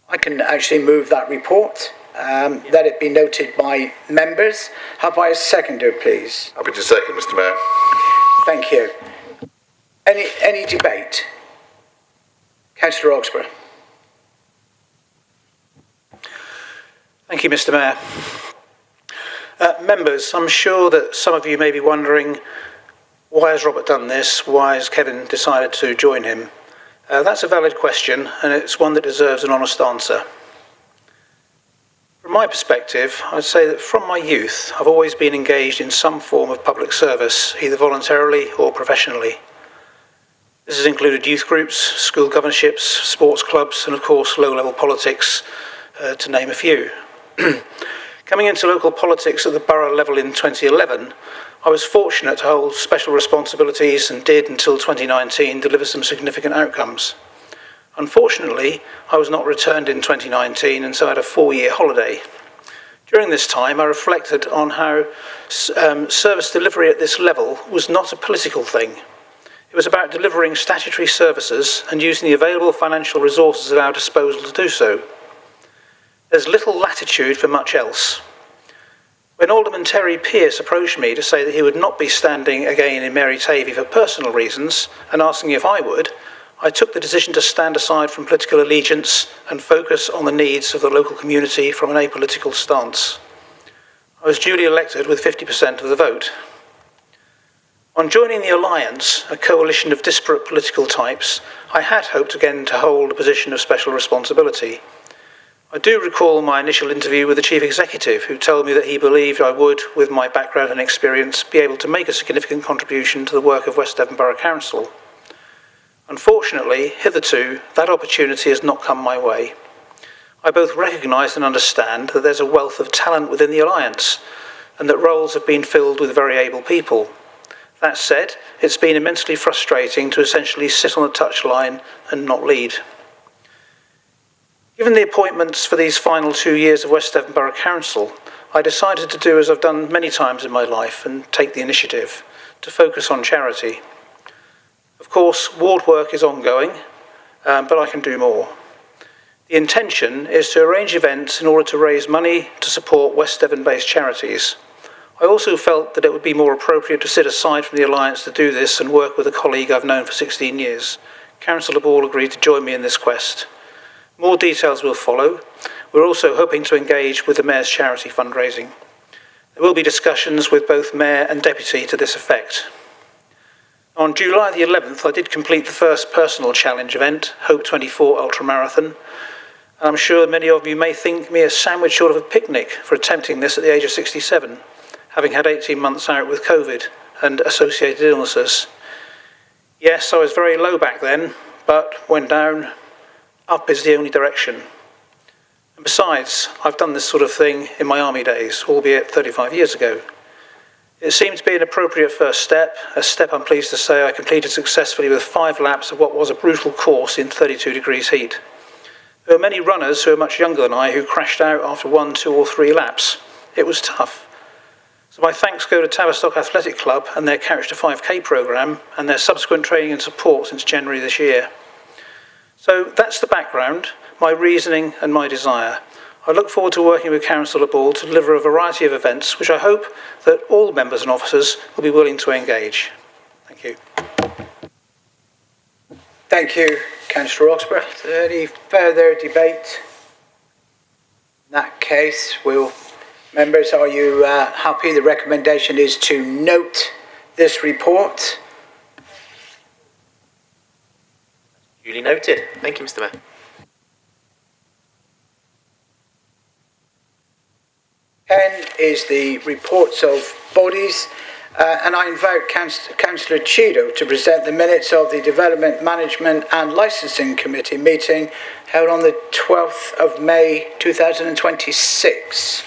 I can actually move that report. Let it be noted by members. Have I a seconder, please? Happy to second, Mr. Mayor. Thank you. Any debate? Councillor Oxborough. Thank you, Mr. Mayor. Members, I'm sure that some of you may be wondering, why has Robert done this? Why has Kevin decided to join him? That's a valid question, and it's one that deserves an honest answer. From my perspective, I'd say that from my youth, I've always been engaged in some form of public service, either voluntarily or professionally. This has included youth groups, school governorships, sports clubs, and of course low-level politics, to name a few. Coming into local politics at the borough level in 2011, I was fortunate to hold special responsibilities and did, until 2019, deliver some significant outcomes. Unfortunately, I was not returned in 2019 and so I had a 4-year holiday. During this time, I reflected on how service delivery at this level was not a political thing. It was about delivering statutory services and using the available financial resources at our disposal to do so. There's little latitude for much else. When Alderman Terry Pearce approached me to say that he would not be standing again in Mary Tavy for personal reasons and asking if I would, I took the decision to stand aside from political allegiance and focus on the needs of the local community from an apolitical stance. I was duly elected with 50% of the vote. On joining the Alliance, a coalition of disparate political types, I had hoped again to hold a position of special responsibility. I do recall my initial interview with the Chief Executive, who told me that he believed I would, with my background and experience, be able to make a significant contribution to the work of West Devon Borough Council. Unfortunately, hitherto, that opportunity has not come my way. I both recognise and understand that there's a wealth of talent within the Alliance, and that roles have been filled with very able people. That said, it's been immensely frustrating to essentially sit on the touchline and not lead. Given the appointments for these final 2 years of West Devon Borough Council, I decided to do as I've done many times in my life and take the initiative, to focus on charity. Of course, ward work is ongoing, but I can do more. The intention is to arrange events in order to raise money to support West Devon-based charities. I also felt that it would be more appropriate to sit aside from the Alliance to do this and work with a colleague I've known for 16 years. Councillor Ball agreed to join me in this quest. More details will follow. We're also hoping to engage with the Mayor's charity fundraising. There will be discussions with both Mayor and Deputy to this effect. On July the 11th, I did complete the first personal challenge event, Hope 24 Ultramarathon. And I'm sure many of you may think me a sandwich short of a picnic for attempting this at the age of 67, having had 18 months out with COVID and associated illnesses. Yes, I was very low back then, but when down, up is the only direction. And besides, I've done this sort of thing in my army days, albeit 35 years ago. It seemed to be an appropriate first step, a step I'm pleased to say I completed successfully with 5 laps of what was a brutal course in 32 degrees heat. There were many runners who were much younger than I who crashed out after 1, 2 or 3 laps. It was tough. So my thanks go to Tavistock Athletic Club and their Couch to 5K programme and their subsequent training and support since January this year. So that's the background, my reasoning and my desire. I look forward to working with Councillor Ball to deliver a variety of events which I hope that all members and officers will be willing to engage. Thank you. Thank you, Councillor Roxburgh. Is there any further debate? In that case, members, are you happy? The recommendation is to note this report. Duly noted. Thank you, Mr. Mayor. Is the reports of bodies, and I invite Councillor Cheadle to present the minutes of the Development Management and Licensing Committee meeting held on the 12th of May 2026.